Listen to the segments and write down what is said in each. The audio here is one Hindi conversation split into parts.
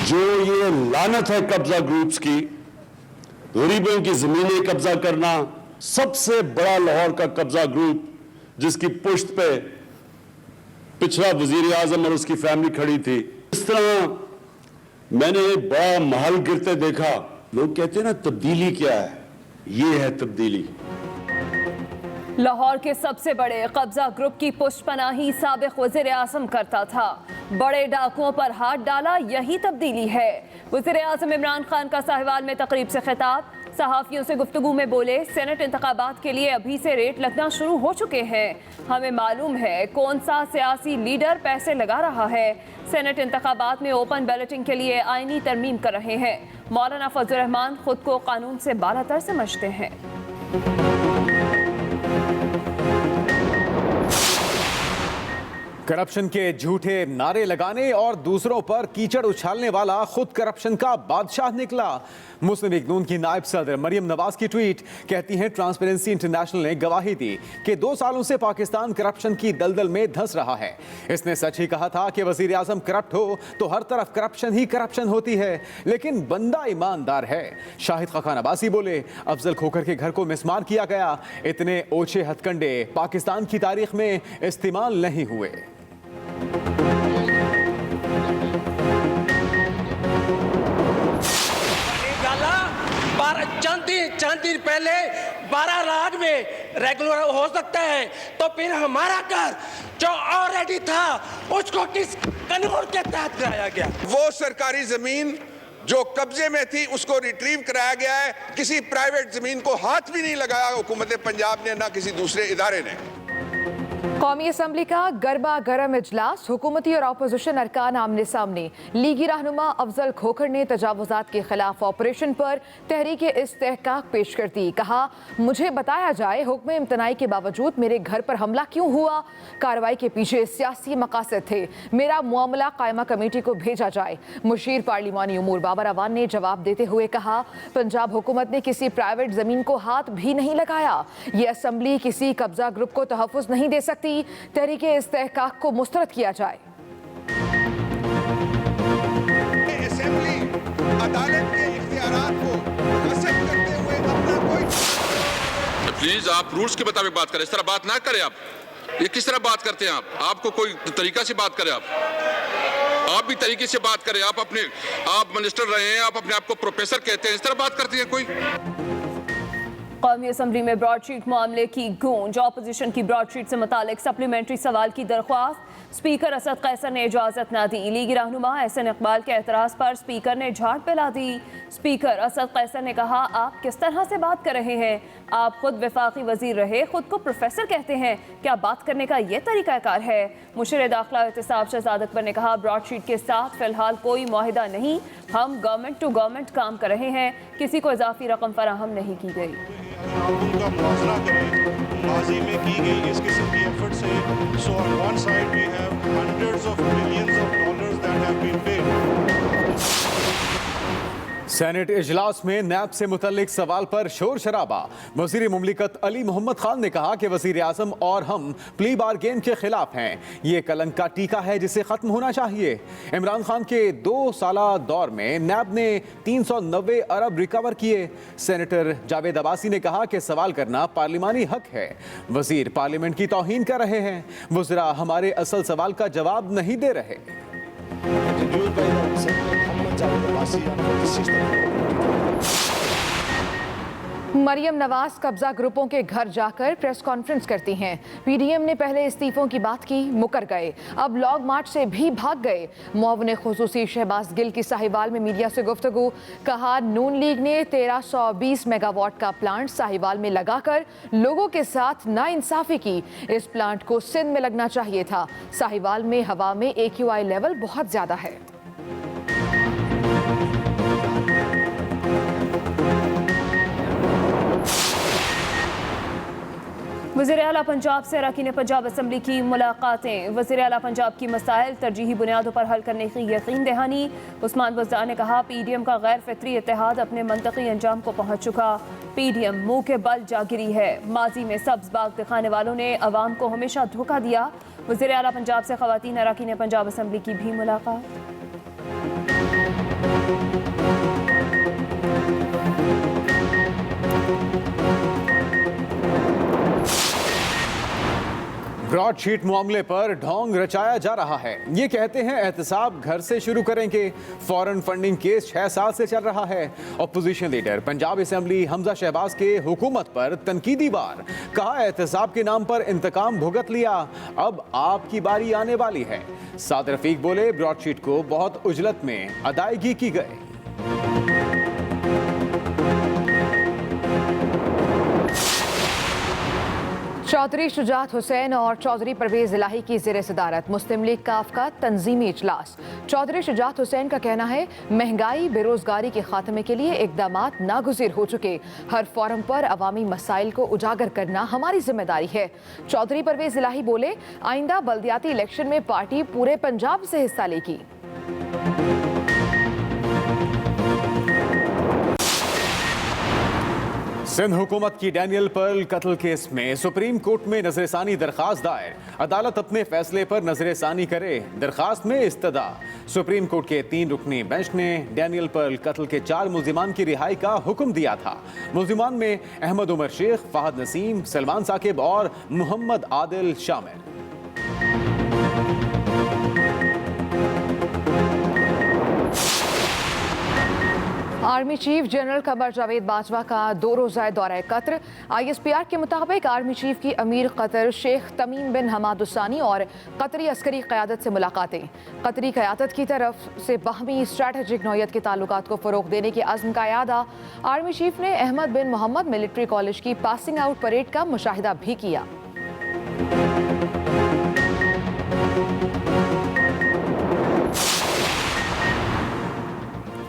जो ये लानत है कब्जा ग्रुप्स की, गरीबों की जमीनें कब्जा करना, सबसे बड़ा लाहौर का कब्जा ग्रुप जिसकी पुश्त पे पिछला वजीर आजम और उसकी फैमिली खड़ी थी, इस तरह मैंने बड़ा महल गिरते देखा। लोग कहते हैं ना तब्दीली क्या है, ये है तब्दीली। लाहौर के सबसे बड़े कब्जा ग्रुप की पुष्पनाही साबिक वजीर आजम करता था, बड़े डाकुओं पर हाथ डाला, यही तब्दीली है। वजीर आजम इमरान खान का साहिवाल में तकरीब से खिताब, सहाफियों से गुफ्तगू में बोले, सेनेट इंतखाबात के लिए अभी से रेट लगना शुरू हो चुके हैं। हमें मालूम है कौन सा सियासी लीडर पैसे लगा रहा है। सेनेट इंतखाबात में ओपन बैलेटिंग के लिए आईनी तरमीम कर रहे हैं। मौलाना फजल रहमान खुद को कानून से बालातर समझते हैं। करप्शन के झूठे नारे लगाने और दूसरों पर कीचड़ उछालने वाला खुद करप्शन का बादशाह निकला। मुस्लिम लीग नून की नायब सदर मरियम नवाज की ट्वीट कहती हैं, ट्रांसपेरेंसी इंटरनेशनल ने गवाही दी कि 2 सालों से पाकिस्तान करप्शन की दलदल में धंस रहा है। इसने सच ही कहा था कि वजीर आजम करप्ट हो तो हर तरफ करप्शन ही करप्शन होती है, लेकिन बंदा ईमानदार है। शाहिद खान अब्बासी बोले, अफजल खोखर के घर को मिसमार किया गया, इतने ओछे हथकंडे पाकिस्तान की तारीख में इस्तेमाल नहीं हुए। चंद दिन पहले 12 लाख में रेगुलर हो सकता है, तो फिर हमारा घर जो ऑलरेडी था उसको किस कानून के तहत कराया गया? वो सरकारी जमीन जो कब्जे में थी उसको रिट्रीव कराया गया है। किसी प्राइवेट जमीन को हाथ भी नहीं लगाया हुकूमत पंजाब ने, ना किसी दूसरे इदारे ने। कौमी असम्बली का गरबा गरम इजलास, हुकूमती और अपोजिशन अरकान आमने सामने। लीगी रहनुमा अफजल खोखर ने तजावुजात के खिलाफ ऑपरेशन पर तहरीक इस्तेहकाक पेश कर दी। कहा, मुझे बताया जाए हुक्म इम्तनाई के बावजूद मेरे घर पर हमला क्यों हुआ? कार्रवाई के पीछे सियासी मकासद थे। मेरा मामला कायमा कमेटी को भेजा जाए। मुशीर पार्लिमानी उमूर बाबर अवान ने जवाब देते हुए कहा, पंजाब हुकूमत ने किसी प्राइवेट जमीन को हाथ भी नहीं लगाया। ये असम्बली किसी कब्जा ग्रुप को तहफ़्फ़ुज़ नहीं दे सकती। तहरीके इस्तेहकाक को मुस्तरद किया जाए। असेंबली अदालत के इख्तियारात को गसब करते हुए अपना कोई प्लीज आप रूल्स के मुताबिक बात करें, इस तरह बात ना करें। आप ये किस तरह बात करते हैं? आपको कोई तरीका से बात करें, आप भी तरीके से बात करें। आप मिनिस्टर रहे हैं, आप अपने आप को प्रोफेसर कहते हैं, इस तरह बात करती हैं कोई? कौमी असम्बली में ब्रॉडशीट मामले की गूंज, ऑपोजिशन की ब्रॉडशीट से मुतालिक सप्लीमेंट्री सवाल की दरख्वास्त, स्पीकर असद कैसर ने इजाजत न दी। लीगी रहनुमा एहसन इकबाल के एतराज़ पर स्पीकर ने झाड़ फैला दी। स्पीकर असद कैसर ने कहा, आप किस तरह से बात कर रहे हैं? आप खुद वफाकी वजीर रहे, खुद को प्रोफेसर कहते हैं, क्या बात करने का ये तरीकाकार है? मुशीर दाखिला एहतसाब शहजाद अकबर ने कहा, ब्रॉडशीट के साथ फिलहाल कोई मुआहिदा नहीं, हम गवर्नमेंट टू गवर्नमेंट काम कर रहे हैं, किसी को इजाफी रकम फराहम नहीं की गई। उनका मुआवजा करें माजी में की गई इस किस्म की एफर्ट से। So on one side we have hundreds of millions of dollars that have been paid. Senate इजलास में नैब से मुतल्लिक सवाल पर शोर शराबा। वजीर मुमलिकत अली मोहम्मद खान ने कहा कि वजीर आजम और हम प्ली बारगेन के खिलाफ हैं। ये कलंक का टीका है जिसे खत्म होना चाहिए। इमरान खान के 2 साला दौर में नैब ने 390 अरब रिकवर किए। सेनेटर जावेद अब्बासी ने कहा कि सवाल करना पार्लिमानी हक है। वजीर पार्लियामेंट की तौहीन कर रहे हैं। वज़रा हमारे असल सवाल का जवाब नहीं दे रहे। मरियम नवाज कब्जा ग्रुपों के घर जाकर प्रेस कॉन्फ्रेंस करती हैं। पीडीएम ने पहले इस्तीफों की बात की, मुकर गए, अब लॉन्ग मार्च से भी भाग गए। मुआविन खुसूसी शहबाज गिल की साहिवाल में मीडिया से गुफ्तगू, कहा, नून लीग ने 1320 मेगावाट का प्लांट साहिवाल में लगाकर लोगों के साथ नाइंसाफी की। इस प्लांट को सिंध में लगना चाहिए था। साहिवाल में हवा में AQI लेवल बहुत ज्यादा है। वज़ीर आला पंजाब से अरकान पंजाब असम्बली की मुलाकातें। वज़ीर आला पंजाब की मसाइल तरजीही बुनियादों पर हल करने की यकीन दहानी। उस्मान बुज़दार ने कहा, पीडीएम का गैर फितरी इत्तेहाद अपने मंतकी अंजाम को पहुँच चुका। पीडीएम मुँह के बल जागिरी है। माजी में सब्ज़ बाग दिखाने वालों ने अवाम को हमेशा धोखा दिया। वज़ीर आला पंजाब से ख़वातीन अरकान पंजाब असम्बली की भी मुलाकात। ब्रॉडशीट मामले पर ढोंग रचाया जा रहा है। ये कहते हैं एहतसाब घर से शुरू करेंगे। फॉरेन फंडिंग केस 6 साल से चल रहा है। Opposition leader Punjab assembly Hamza Shahbaz के हुकूमत पर तनकीदी वार, कहा एहतसाब के नाम पर इंतकाम भुगत लिया, अब आपकी बारी आने वाली है। साद रफीक बोले ब्रॉडशीट को बहुत उजलत में अदायगी की गई। चौधरी शुजात हुसैन और चौधरी परवेज इलाही की ज़ेर सदारत मुस्लिम लीग काफ का तंजीमी इजलास। चौधरी शुजात हुसैन का कहना है महंगाई बेरोजगारी के खात्मे के लिए इकदामात नागुज़िर हो चुके, हर फोरम पर अवामी मसाइल को उजागर करना हमारी जिम्मेदारी है। चौधरी परवेज इलाही बोले आइंदा बल्दियाती इलेक्शन में पार्टी पूरे पंजाब से हिस्सा लेगी। सिंध हुकूमत की डैनियल पर्ल कत्ल केस में सुप्रीम कोर्ट में नजरसानी दरखास्त दायर, अदालत अपने फैसले पर नजरसानी करे। दरखास्त में इस्तदा। सुप्रीम कोर्ट के 3 रुकनी बेंच ने डैनियल पर्ल कत्ल के 4 मुल्जिमान की रिहाई का हुक्म दिया था। मुल्जिमान में अहमद उमर शेख, फहद नसीम, सलमान साकिब और मोहम्मद आदिल शामिल। Army chief general Qamar Javed Bajwa का 2 रोज़ा दौरा कतर। ISPR के मुताबिक आर्मी चीफ की अमीर कतर शेख तमीम बिन हमाद उसानी और कतरी अस्करी क़यादत से मुलाकातें। कतरी क़यादत की तरफ से बाहमी स्ट्रैटेजिक नौयत के ताल्लुकात को फ़रोग़ देने के अज़्म का यादा। आर्मी चीफ ने अहमद बिन मोहम्मद मिलिट्री कॉलेज की पासिंग आउट परेड का मुशाहिदा भी किया।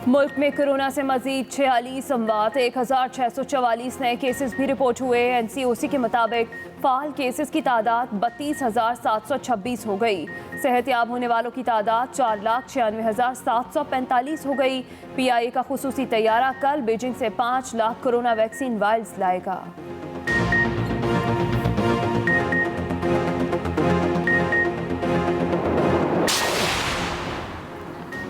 मुल्क में कोरोना से मजीद 46 अमवात, 1644 नए केसेस भी रिपोर्ट हुए। NCOC के मुताबिक फ़ाल केसेस की तादाद 32,726 हो गई। सेहतयाब होने वालों की तादाद 4,96,745 हो गई। PIA का खुसूसी तैयारा कल बीजिंग से 5 लाख कोरोना वैक्सीन वायल्स लाएगा।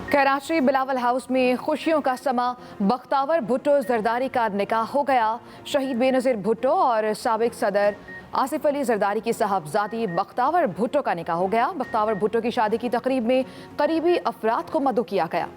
कराची बिलावल हाउस में खुशियों का समा। बख्तावर भुट्टो जरदारी का निकाह हो गया। शहीद बेनज़ीर भुट्टो और साबिक सदर आसिफ अली जरदारी की साहबजादी बख्तावर भुट्टो का निकाह हो गया। बख्तावर भुट्टो की शादी की तकरीब में करीबी अफराद को मदऊ किया गया।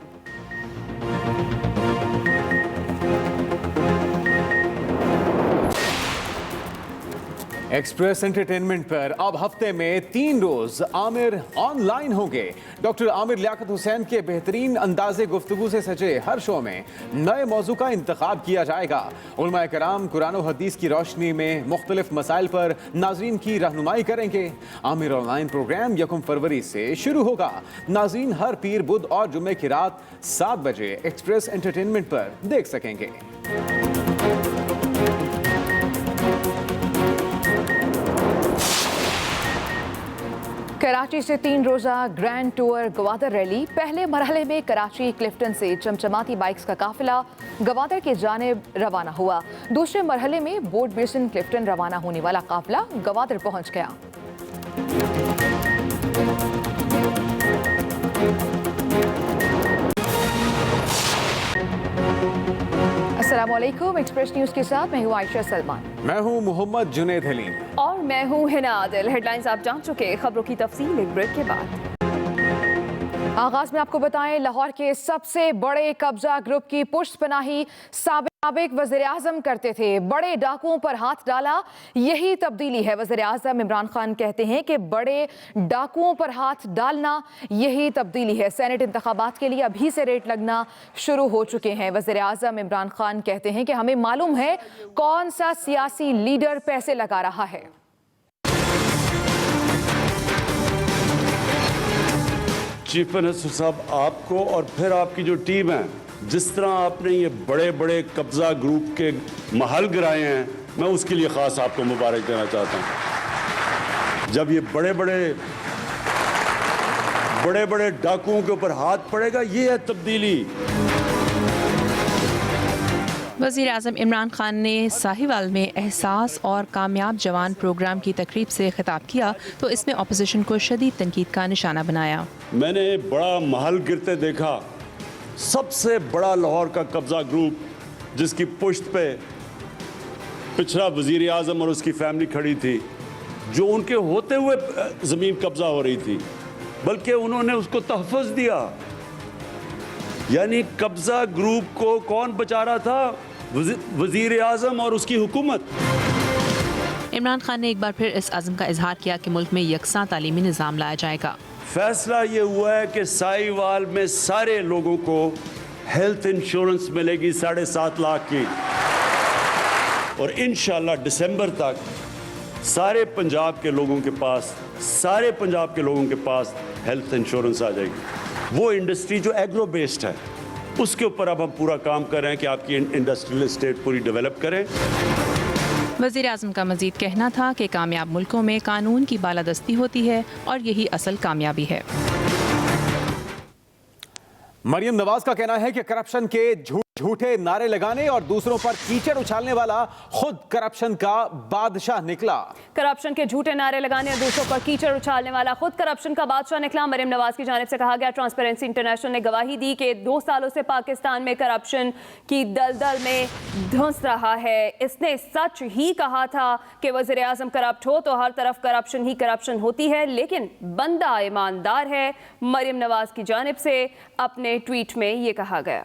एक्सप्रेस एंटरटेनमेंट पर अब हफ्ते में 3 रोज आमिर ऑनलाइन होंगे। डॉक्टर आमिर लियाकत हुसैन के बेहतरीन अंदाज़े गुफ्तगू से सजे हर शो में नए मौजू का इंतखाब किया जाएगा। उलमाए कराम कुरान और हदीस की रोशनी में मुख्तलिफ मसाइल पर नाजरीन की रहनुमाई करेंगे। आमिर ऑनलाइन प्रोग्राम 1 फरवरी से शुरू होगा। नाजरीन हर पीर, बुध और जुम्मे की रात 7 बजे एक्सप्रेस एंटरटेनमेंट पर देख सकेंगे। कराची से 3 रोज़ा ग्रैंड टूर गवादर रैली। पहले मरहले में कराची क्लिफ्टन से चमचमाती बाइक्स का काफिला गवादर की जानिब रवाना हुआ। दूसरे मरहले में बोर्ड बेसिन क्लिफ्टन रवाना होने वाला काफिला गवादर पहुंच गया। अस्सलामुअलैकुम। एक्सप्रेस न्यूज के साथ मैं हूँ आयशा सलमान। मैं हूँ मोहम्मद जुनैद हलीम और मैं हूँ हिना आदिल। हेडलाइंस आप जान चुके, खबरों की तफसील एक ब्रेक के बाद। आगाज में आपको बताएं, लाहौर के सबसे बड़े कब्जा ग्रुप की पुष्टपनाही साबिक वज़ीर आज़म करते थे, बड़े डाकुओं पर हाथ डाला, यही तब्दीली है। वज़ीर आज़म इमरान खान कहते हैं कि बड़े डाकुओं पर हाथ डालना यही तब्दीली है। सेनेट इंतखाबात के लिए अभी से रेट लगना शुरू हो चुके हैं। वज़ीर आज़म इमरान खान कहते हैं कि हमें मालूम है कौन सा सियासी लीडर पैसे लगा रहा है। चीफ मिनिस्टर साहब, आपको और फिर आपकी जो टीम है, जिस तरह आपने ये बड़े बड़े कब्जा ग्रुप के महल गिराए हैं, मैं उसके लिए खास आपको मुबारक देना चाहता हूं। जब ये बड़े बड़े डाकुओं के ऊपर हाथ पड़ेगा, ये है तब्दीली। वज़ीर आज़म इमरान खान ने साहिवाल में एहसास और कामयाब जवान प्रोग्राम की तकरीब से खिताब किया तो इसमें अपोजिशन को शदीद तनकीद का निशाना बनाया। मैंने बड़ा महल गिरते देखा, सबसे बड़ा लाहौर का कब्जा ग्रुप, जिसकी पुश्त पे पिछड़ा वजीर आजम और उसकी फैमिली खड़ी थी, जो उनके होते हुए जमीन कब्जा हो रही थी, बल्कि उन्होंने उसको तहफ़्फ़ुज़ दिया। यानी कब्जा ग्रुप को कौन बचा रहा था? वजीर आजम और उसकी हुकूमत। इमरान खान ने एक बार फिर इस अज़्म का इजहार किया कि मुल्क में यकसा तालीमी निज़ाम लाया जाएगा। फैसला ये हुआ है कि साहिवाल में सारे लोगों को हेल्थ इंश्योरेंस मिलेगी 7.5 लाख की, और इंशाल्लाह दिसंबर तक सारे पंजाब के लोगों के पास हेल्थ इंश्योरेंस आ जाएगी। वो इंडस्ट्री जो एग्रो बेस्ड है, उसके ऊपर अब हम पूरा काम कर रहे हैं कि आपकी इंडस्ट्रियल एस्टेट पूरी डेवलप करें। वज़ीर आज़म का मज़ीद कहना था कि कामयाब मुल्कों में कानून की बालादस्ती होती है और यही असल कामयाबी है। मरियम नवाज का कहना है कि करप्शन के झूठे नारे लगाने और दूसरों पर कीचड़ उछालने वाला खुद करप्शन का बादशाह निकला। करप्शन के झूठे नारे लगाने और दूसरों पर कीचड़ उछालने वाला खुद करप्शन का बादशाह निकला। मरियम नवाज की जानिब से कहा गया, ट्रांसपेरेंसी इंटरनेशनल ने गवाही दी कि 2 सालों से पाकिस्तान में करप्शन की दलदल में धंस रहा है। इसने सच ही कहा था कि वज़ीर आज़म करप्ट हो तो हर तरफ करप्शन ही करप्शन होती है, लेकिन बंदा ईमानदार है। मरियम नवाज की जानिब से अपने ट्वीट में ये कहा गया।